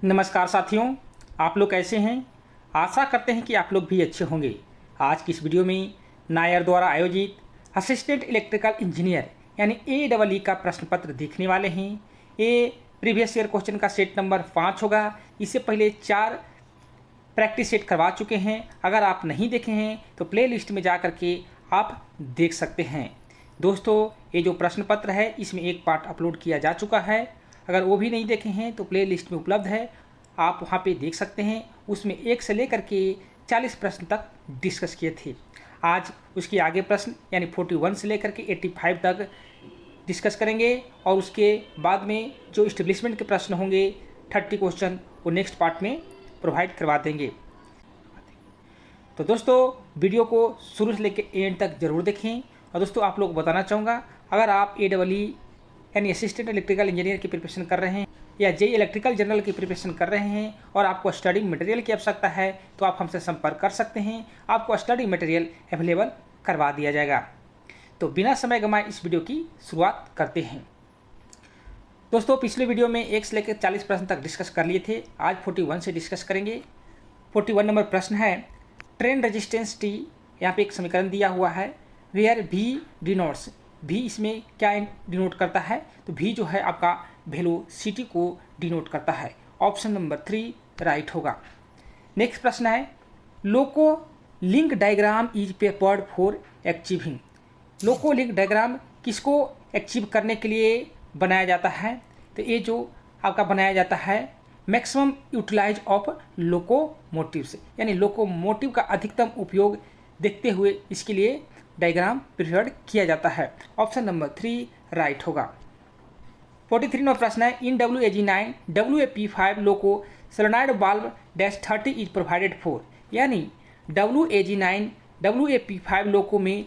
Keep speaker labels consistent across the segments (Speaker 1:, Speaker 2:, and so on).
Speaker 1: नमस्कार साथियों, आप लोग कैसे हैं। आशा करते हैं कि आप लोग भी अच्छे होंगे। आज की इस वीडियो में नायर द्वारा आयोजित असिस्टेंट इलेक्ट्रिकल इंजीनियर यानी AEE का प्रश्न पत्र देखने वाले हैं। ये प्रीवियस ईयर क्वेश्चन का सेट नंबर 5 होगा। इससे पहले 4 प्रैक्टिस सेट करवा चुके हैं। अगर आप नहीं देखे हैं तो प्ले लिस्ट में जा करके आप देख सकते हैं। दोस्तों, ये जो प्रश्न पत्र है इसमें एक पार्ट अपलोड किया जा चुका है। अगर वो भी नहीं देखे हैं तो प्ले लिस्ट में उपलब्ध है, आप वहाँ पे देख सकते हैं। उसमें 1 से लेकर के 40 प्रश्न तक डिस्कस किए थे। आज उसके आगे प्रश्न यानी 41 से लेकर के 85 तक डिस्कस करेंगे और उसके बाद में जो इस्टेब्लिशमेंट के प्रश्न होंगे 30 क्वेश्चन वो नेक्स्ट पार्ट में प्रोवाइड करवा देंगे। तो दोस्तों, वीडियो को शुरू से लेकर एंड तक ज़रूर देखें। और दोस्तों, आप लोग को बताना चाहूँगा, अगर आप AEE यानी असिस्टेंट इलेक्ट्रिकल इंजीनियर की प्रिपरेशन कर रहे हैं या JEE इलेक्ट्रिकल जनरल की प्रिपरेशन कर रहे हैं और आपको स्टडी मटेरियल की आवश्यकता है तो आप हमसे संपर्क कर सकते हैं। आपको स्टडी मटेरियल अवेलेबल करवा दिया जाएगा। तो बिना समय गंवाए इस वीडियो की शुरुआत करते हैं। दोस्तों, पिछले वीडियो में 1 से लेकर 40 प्रश्न तक डिस्कस कर लिए थे। आज 41 से डिस्कस करेंगे। 41 नंबर प्रश्न है, ट्रेन रेजिस्टेंस T। यहाँ पे एक समीकरण दिया हुआ है, वेयर V डिनोट्स। V इसमें क्या डिनोट करता है, तो V जो है आपका वेलोसिटी को डिनोट करता है। ऑप्शन नंबर 3 राइट होगा। नेक्स्ट प्रश्न है, loco link diagram is prepared for achieving. Loco link diagram किसको अचीव करने के लिए बनाया जाता है, तो ये जो आपका बनाया जाता है मैक्सिमम यूटिलाइज ऑफ लोकोमोटिव्स, यानी लोकोमोटिव का अधिकतम उपयोग देखते हुए इसके लिए डायग्राम प्रिपेयर्ड किया जाता है। ऑप्शन नंबर 3 राइट होगा। 43 नंबर प्रश्न है, इन WAG9 WAP5 loco solenoid valve -30 is provided for. यानी WAG9 WAP5 लोको में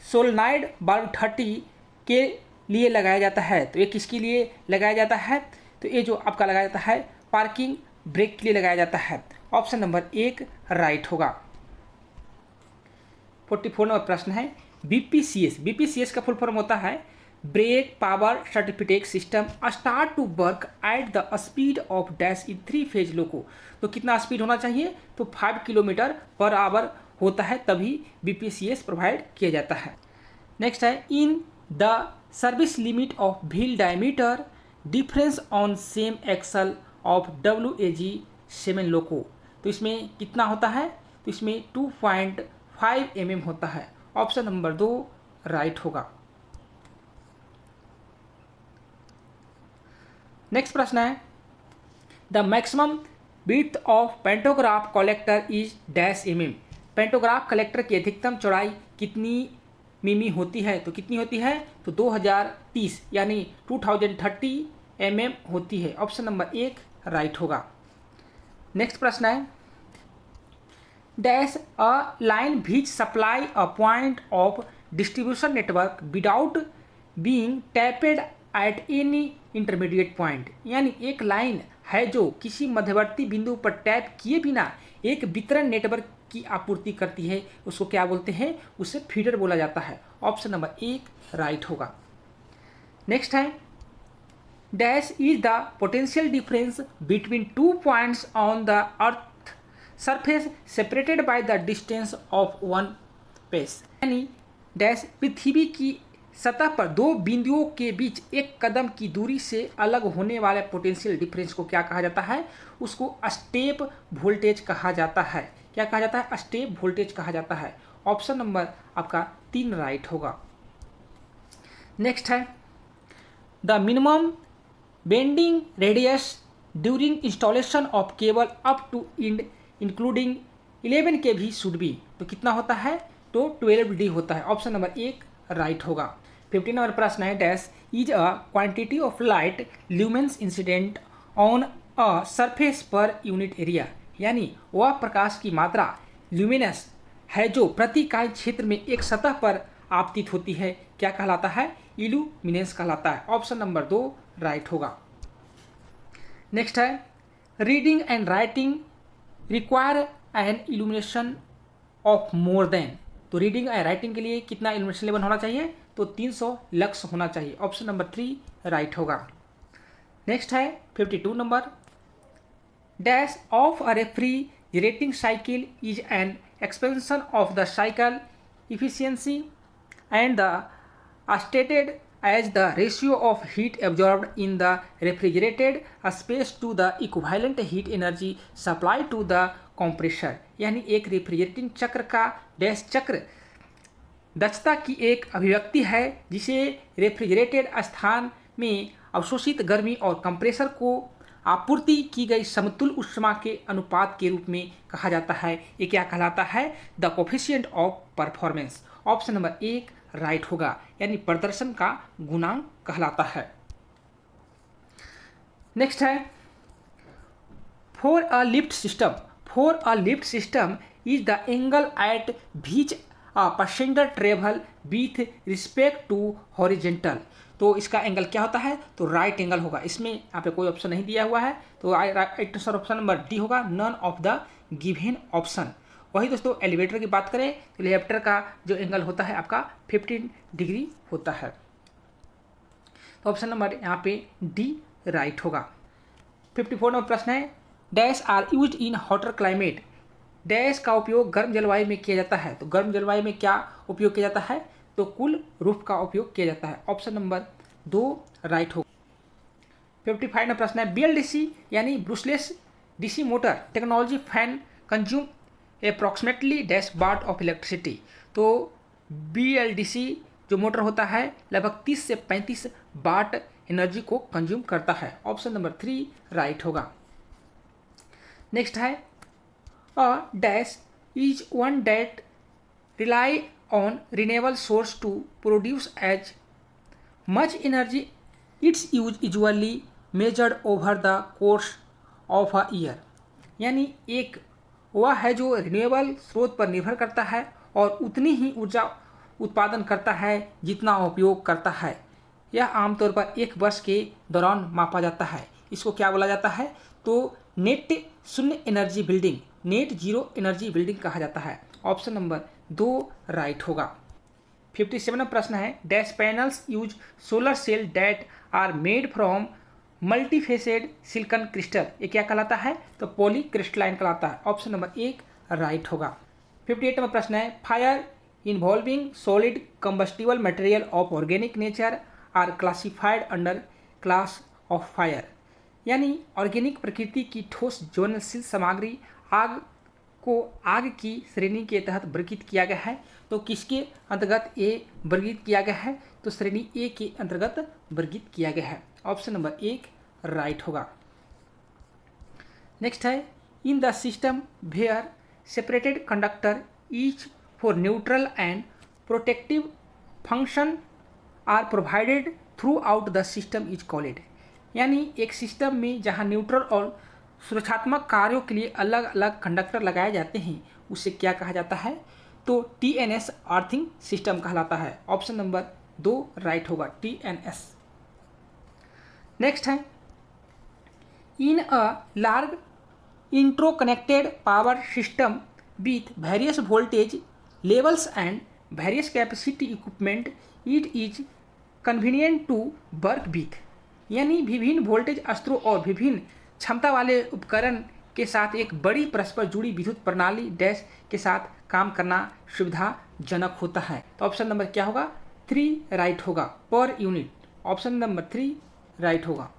Speaker 1: सोलेनॉइड वाल्व 30 के लिए लगाया जाता है। तो ये किसके लिए लगाया जाता है, तो ये जो आपका लगाया जाता है पार्किंग ब्रेक के लिए लगाया जाता है। ऑप्शन नंबर 1 राइट होगा। 44 नंबर प्रश्न है, BPCS का फुल फॉर्म होता है brake power certificate system start to work at the speed of dash in 3 phase loco. तो कितना स्पीड होना चाहिए, तो 5 किलोमीटर पर आवर होता है, तभी BPCS प्रोवाइड किया जाता है। नेक्स्ट है, in the service limit of wheel diameter difference on same axle of WAG7 loco. तो इसमें कितना होता है, तो इसमें 2.5 mm होता है। ऑप्शन नंबर 2 राइट होगा। नेक्स्ट प्रश्न है, the maximum width of pantograph collector is -mm। Pantograph collector की अधिकतम चौड़ाई कितनी मिमी होती है, तो कितनी होती है, तो 2030 यानी 2030 mm होती है। ऑप्शन नंबर 1 राइट होगा। नेक्स्ट प्रश्न है, dash a line which supply a point of distribution network without being tapped at any intermediate point. यानी एक लाइन है जो किसी मध्यवर्ती बिंदु पर टैप किए बिना एक वितरण नेटवर्क की आपूर्ति करती है, उसको क्या बोलते हैं, उसे फीडर बोला जाता है। ऑप्शन नंबर 1 राइट होगा। नेक्स्ट है, dash is the potential difference between 2 points on the earth surface separated by the distance of 1 pace. यानी डैश पृथ्वी की सतह पर 2 बिंदुओं के बीच 1 कदम की दूरी से अलग होने वाले पोटेंशियल डिफरेंस को क्या कहा जाता है, उसको स्टेप वोल्टेज कहा जाता है। क्या कहा जाता है, स्टेप वोल्टेज कहा जाता है। ऑप्शन नंबर आपका 3 राइट होगा। नेक्स्ट है, the minimum bending radius during installation of cable up to including 11 kV should be. तो कितना होता है, तो 12D होता है। ऑप्शन नंबर 1 राइट होगा। 15 नंबर प्रश्न है, dash is a quantity of light lumens incident on a surface per unit area. यानी वह प्रकाश की मात्रा ल्यूमिनस है जो प्रति इकाई क्षेत्र में एक सतह पर आपतित होती है, क्या कहलाता है, इल्यूमिनेंस कहलाता है। ऑप्शन नंबर 2 राइट होगा। नेक्स्ट है, reading and writing require an illumination of more than. तो रीडिंग एंड राइटिंग के लिए कितना इल्यूमिनेशन लेवल होना चाहिए, तो 300 लक्स होना चाहिए। ऑप्शन नंबर 3 राइट होगा। नेक्स्ट है 52 number, dash of a refrigerating cycle is an expansion of the cycle efficiency and the stated as the ratio of heat absorbed in the refrigerated space to the equivalent heat energy supplied to the compressor। यानी एक refrigerating चक्र का dash चक्र दक्षता की एक अभिव्यक्ति है जिसे रेफ्रिजरेटेड स्थान में अवशोषित गर्मी और कंप्रेसर को आपूर्ति की गई समतुल्य ऊष्मा के अनुपात के रूप में कहा जाता है। ये क्या कहलाता है? The coefficient of performance. Option number 1 right होगा, यानी प्रदर्शन का गुणांक कहलाता है। नेक्स्ट है for a lift system is the angle at which a passenger travel with respect to horizontal. तो इसका एंगल क्या होता है? तो राइट एंगल होगा। इसमें यहाँ पे कोई ऑप्शन नहीं दिया हुआ है, तो right answer option number D होगा, none of the given option. वही दोस्तों एलिवेटर की बात करें तो एलिवेटर का जो एंगल होता है आपका 15 डिग्री होता है। तो ऑप्शन नंबर यहाँ पे डी राइट होगा। 54 नंबर प्रश्न है dash are used in hotter climate. Dash का उपयोग गर्म जलवायु में किया जाता है। तो गर्म जलवायु में क्या उपयोग किया जाता है? तो कूल रूफ का उपयोग किया जाता है। ऑप्शन नंबर 2 राइट होगा। 55 में प्रश्न है बीएलडीसी यानी brushless DC motor technology fan consume approximately dash watt of electricity. तो बीएलडीसी जो मोटर होता है लगभग 30 से 35 वाट एनर्जी को कंज्यूम करता है। ऑप्शन नंबर 3 राइट होगा। नेक्स्ट है a dash is one that rely on renewable source to produce as much energy its use usually measured over the course of a year। यानी एक वह है जो रिन्यूएबल स्रोत पर निर्भर करता है और उतनी ही ऊर्जा उत्पादन करता है जितना उपयोग करता है। यह आमतौर पर एक वर्ष के दौरान मापा जाता है। इसको क्या बोला जाता है? तो नेट शून्य energy building, net zero energy building कहा जाता है। ऑप्शन नंबर 2 राइट होगा। 57 प्रश्न है dash panels use solar cell that are made from multifaceted silicon crystal. ये क्या कहलाता है? तो पॉली क्रिस्टलाइन कहलाता है। ऑप्शन नंबर 1 राइट होगा। 58 नंबर प्रश्न है fire involving solid combustible material of organic nature are classified under class of fire. यानी ऑर्गेनिक प्रकृति की ठोस ज्वलनशील सामग्री आग को आग की श्रेणी के तहत वर्गीकृत किया गया है। तो किसके अंतर्गत ये वर्गीकृत किया गया है? तो श्रेणी ए के अंतर्गत वर्गीकृत किया गया है। ऑप्शन नंबर 1 राइट होगा। नेक्स्ट है in the system where separated conductor each for neutral and protective function are provided throughout the system is called. यानी एक सिस्टम में जहाँ न्यूट्रल और सुरक्षात्मक कार्यों के लिए अलग अलग कंडक्टर लगाए जाते हैं उसे क्या कहा जाता है? तो टीएनएस अर्थिंग सिस्टम कहलाता है। ऑप्शन नंबर 2 राइट होगा, टीएनएस। नेक्स्ट है in a large interconnected power system with various voltage levels and various capacity equipment it is convenient to work with. यानी विभिन्न वोल्टेज स्तरों और विभिन्न क्षमता वाले उपकरण के साथ एक बड़ी परस्पर जुड़ी विद्युत प्रणाली डैश के साथ काम करना सुविधाजनक होता है। तो ऑप्शन नंबर क्या होगा? 3 राइट होगा, per unit. Option number 3 right होगा।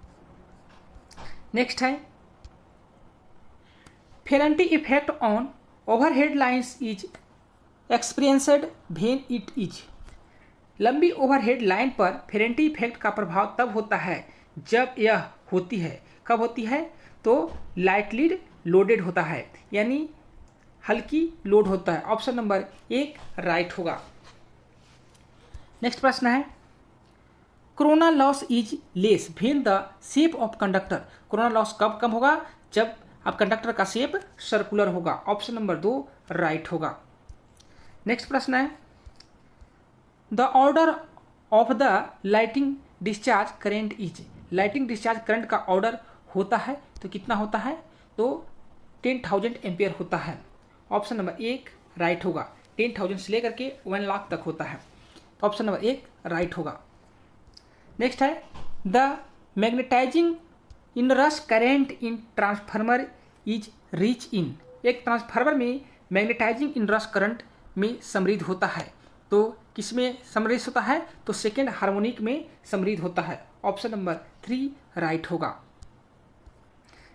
Speaker 1: नेक्स्ट है फेरेंटी effect on overhead lines is experienced when it is. लंबी ओवरहेड लाइन पर फेरेंटी इफेक्ट का प्रभाव तब होता है जब यह होती है। कब होती है? तो लाइटली लोडेड होता है, यानी हल्की लोड होता है। ऑप्शन नंबर 1 राइट होगा। नेक्स्ट प्रश्न है corona loss is less when the shape of conductor. Corona loss कब कम होगा? जब अब कंडक्टर का शेप सर्कुलर होगा। ऑप्शन नंबर 2 राइट होगा। नेक्स्ट प्रश्न है the order of the lighting discharge current is. Lighting discharge current का ऑर्डर होता है तो कितना होता है? तो 10,000 एम्पियर होता है। ऑप्शन नंबर 1 राइट होगा। 10,000 से लेकर के 1 लाख तक होता है। तो ऑप्शन नंबर 1 राइट होगा। नेक्स्ट है the magnetising inrush current in transformer is rich in. एक ट्रांसफार्मर में मैग्नेटाइजिंग इनरश करंट में समृद्ध होता है, तो किसमें समृद्ध होता है? तो सेकेंड हार्मोनिक में समृद्ध होता है। ऑप्शन नंबर 3 राइट होगा।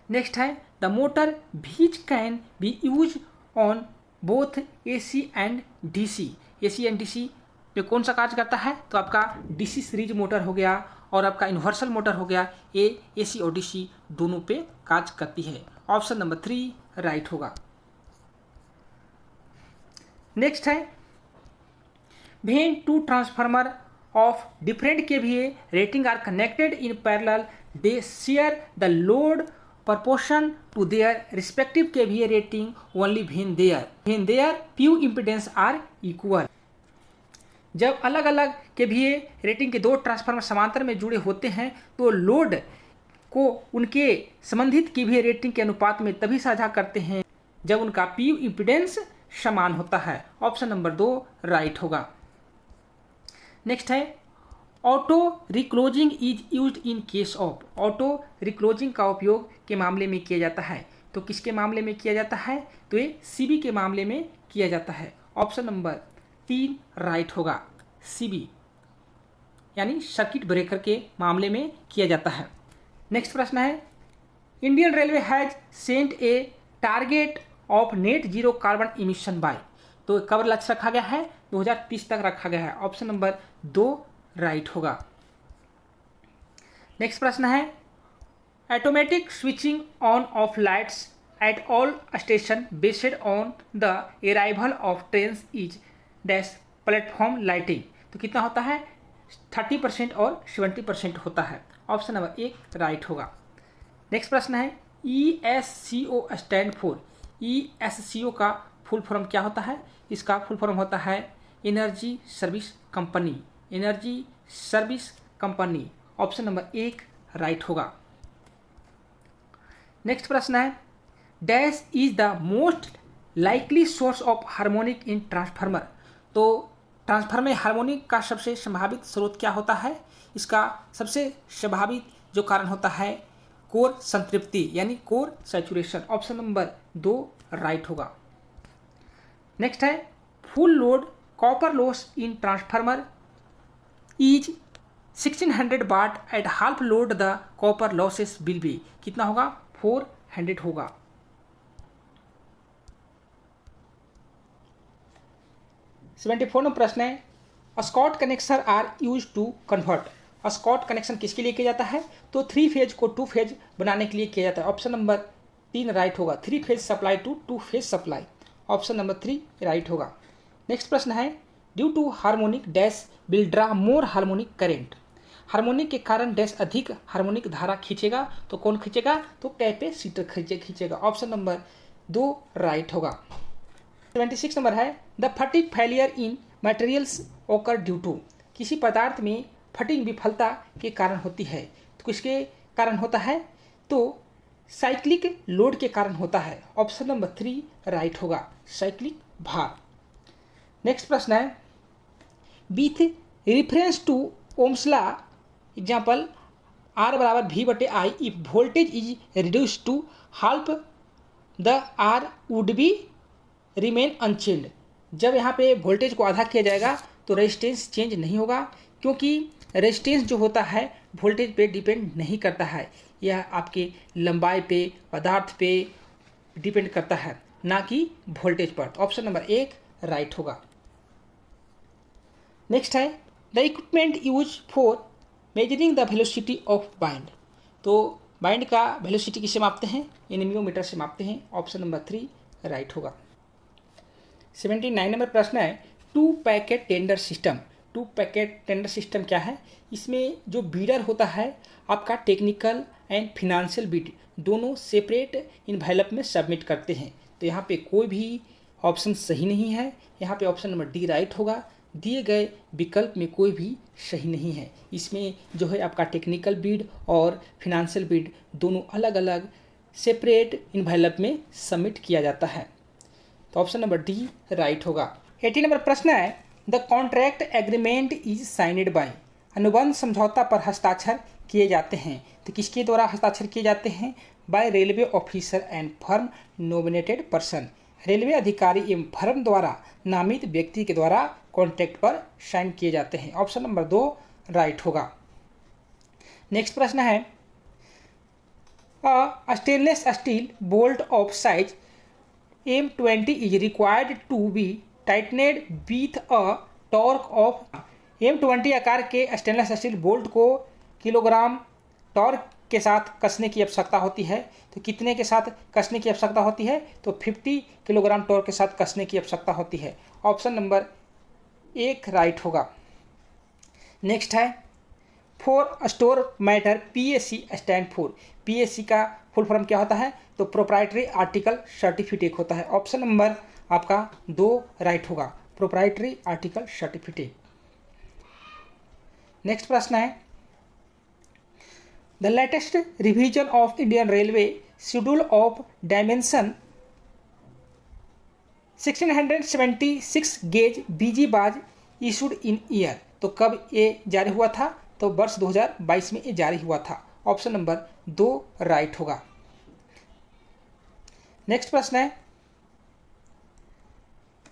Speaker 1: नेक्स्ट है the motor which can be use on both AC and DC। AC and DC में कौन सा कार्य करता है? तो आपका DC सीरीज मोटर हो गया और आपका यूनिवर्सल मोटर हो गया, ये AC और DC दोनों पे कार्य करती है। ऑप्शन नंबर 3 राइट होगा। नेक्स्ट है when two transformer of different KVA rating are connected in parallel they share the load proportion to their respective KVA rating only when their PU impedance are equal। जब अलग अलग KVA rating के दो transformer समांतर में जुड़े होते हैं तो लोड को उनके संबंधित KVA रेटिंग के अनुपात में तभी साझा करते हैं जब उनका PU इम्पीडेंस समान होता है। ऑप्शन नंबर 2 राइट होगा। नेक्स्ट है auto reclosing is used in case of. Auto reclosing का उपयोग के मामले में किया जाता है, तो किसके मामले में किया जाता है? तो ये CB के मामले में किया जाता है। ऑप्शन नंबर 3 राइट होगा। CB यानी सर्किट ब्रेकर के मामले में किया जाता है। नेक्स्ट प्रश्न है Indian railway has set a target of net zero carbon emission by. तो कब लक्ष्य रखा गया है? 2030 तक रखा गया है। ऑप्शन नंबर 2 राइट होगा। नेक्स्ट प्रश्न है automatic switching on off lights at all station based on the arrival of trains is dash platform lighting. तो कितना होता है? 30% और 70% होता है। ऑप्शन नंबर 1 राइट होगा। नेक्स्ट प्रश्न है ESCO स्टैंड फॉर। ESCO का फुल फॉर्म क्या होता है? इसका फुल फॉर्म होता है energy service company. Energy service company. Option number 1 right होगा। नेक्स्ट प्रश्न है dash is the most likely source of harmonic in transformer. तो ट्रांसफार्मर में हार्मोनिक का सबसे संभावित स्रोत क्या होता है? इसका सबसे संभावित जो कारण होता है कोर संतृप्ति यानी core saturation. Option number 2 right होगा। नेक्स्ट है full load copper loss in transformer is 1600 watt at half load the copper losses will be. कितना होगा? 400 होगा। नंबर प्रश्न है Scott connection are use to convert. Scott connection किसके लिए किया जाता है? तो 3 फेज को 2 फेज बनाने के लिए किया जाता है। ऑप्शन नंबर 3 राइट होगा। 3 phase supply to 2 phase supply. Option number 3 right होगा। नेक्स्ट प्रश्न है due to harmonic dash will draw more harmonic current. Harmonic के कारण डैश अधिक हार्मोनिक धारा खींचेगा, तो कौन खींचेगा? तो कैपेसिटर खींचेगा। ऑप्शन नंबर 2 राइट होगा। 76 नंबर है the fatigue failure in materials ओकर ड्यू टू। किसी पदार्थ में फटिग विफलता के कारण होती है, तो किसके कारण होता है? तो साइक्लिक लोड के कारण होता है। ऑप्शन नंबर 3 राइट होगा। साइक्लिक भार। नेक्स्ट प्रश्न है with reference to Ohm's law example R बराबर V/I if voltage is reduce to half the R would be remain unchange. जब यहाँ पे वोल्टेज को आधा किया जाएगा तो रेजिस्टेंस चेंज नहीं होगा, क्योंकि रेजिस्टेंस जो होता है वोल्टेज पे डिपेंड नहीं करता है, यह आपके लंबाई पे पदार्थ पे डिपेंड करता है, ना कि वोल्टेज पर। ऑप्शन नंबर 1 राइट होगा। नेक्स्ट है the equipment use for measuring the velocity of bind. तो बाइंड का वेलोसिटी किससे मापते हैं? एनेमियोमीटर से मापते हैं। ऑप्शन नंबर 3 राइट होगा। 79 नंबर प्रश्न है 2 packet tender system. 2 packet tender system क्या है? इसमें जो बीडर होता है आपका टेक्निकल एंड फिनेंशियल बिड दोनों सेपरेट इन्वेलप में सबमिट करते हैं। तो यहाँ पे कोई भी ऑप्शन सही नहीं है। यहाँ पे ऑप्शन नंबर डी राइट होगा। दिए गए विकल्प में कोई भी सही नहीं है। इसमें जो है आपका टेक्निकल बिड और फिनेंशियल बिड दोनों अलग अलग सेपरेट इन्वेलप में सबमिट किया जाता है। तो ऑप्शन नंबर डी राइट होगा। 80 नंबर प्रश्न है the contract agreement is signed by. अनुबंध समझौता पर हस्ताक्षर किए जाते हैं। तो किसके द्वारा हस्ताक्षर किए जाते हैं? By railway officer and firm nominated person, railway अधिकारी एवं फर्म द्वारा नामित व्यक्ति के द्वारा कॉन्ट्रैक्ट पर साइन किए जाते हैं। ऑप्शन नंबर 2 राइट होगा। नेक्स्ट प्रश्न है, stainless steel bolt of size M20 is required to be tightened with a torque of. M20 आकार के स्टेनलेस स्टील बोल्ट को किलोग्राम टॉर्क के साथ कसने की आवश्यकता होती है। तो कितने के साथ कसने की आवश्यकता होती है? तो 50 किलोग्राम टॉर्क के साथ कसने की आवश्यकता होती है। ऑप्शन नंबर 1 राइट होगा। नेक्स्ट है, for store matter PAC stand for. PAC का फुल फॉर्म क्या होता है? तो प्रोप्राइटरी आर्टिकल सर्टिफिकेट होता है। ऑप्शन नंबर आपका 2 राइट होगा, प्रोप्राइटरी आर्टिकल सर्टिफिकेट। नेक्स्ट प्रश्न है, the latest revision of Indian railway schedule of dimension 1676 gauge BG बाज इशूड इन ईयर। तो कब ये जारी हुआ था? तो वर्ष 2022 में ये जारी हुआ था। ऑप्शन नंबर 2 राइट होगा। नेक्स्ट प्रश्न है,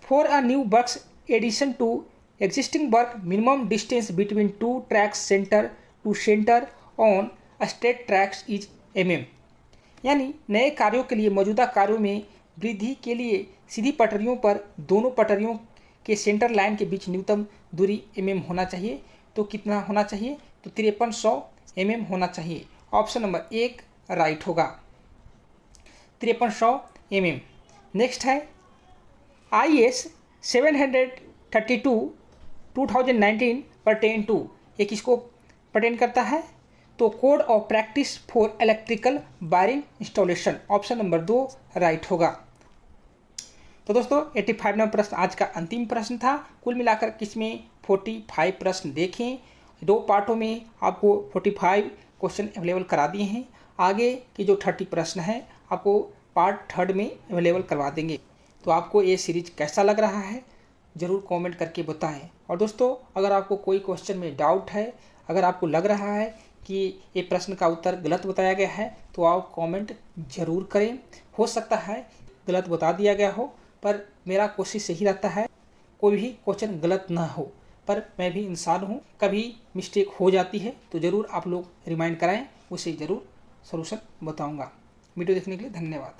Speaker 1: for a new works addition to existing work minimum distance between 2 tracks centre to centre on straight tracks is mm। यानी नए कार्यों के लिए मौजूदा कार्यों में वृद्धि के लिए सीधी पटरियों पर दोनों पटरियों के सेंटर लाइन के बीच न्यूनतम दूरी mm होना चाहिए। तो कितना होना चाहिए? तो 5300 mm होना चाहिए। ऑप्शन नंबर 1 राइट होगा, 5300 mm। नेक्स्ट है, IS 732 2019 परटेन टू। ये किसको परटेन करता है? तो code of practice for electrical wiring installation. Option number 2 right होगा। तो दोस्तों 85 नंबर प्रश्न आज का अंतिम प्रश्न था। कुल मिलाकर किसमें 45 प्रश्न देखें। 2 पार्टों में आपको 45 क्वेश्चन अवेलेबल करा दिए हैं। आगे के जो 30 प्रश्न हैं आपको पार्ट 3 में अवेलेबल करवा देंगे। तो आपको ये सीरीज कैसा लग रहा है ज़रूर कमेंट करके बताएं। और दोस्तों अगर आपको कोई क्वेश्चन में डाउट है, अगर आपको लग रहा है कि ये प्रश्न का उत्तर गलत बताया गया है, तो आप कमेंट ज़रूर करें। हो सकता है गलत बता दिया गया हो, पर मेरा कोशिश यही रहता है कोई भी क्वेश्चन गलत ना हो। पर मैं भी इंसान हूँ, कभी मिस्टेक हो जाती है, तो ज़रूर आप लोग रिमाइंड कराएं, उसे ज़रूर सॉल्यूशन बताऊंगा। वीडियो देखने के लिए धन्यवाद।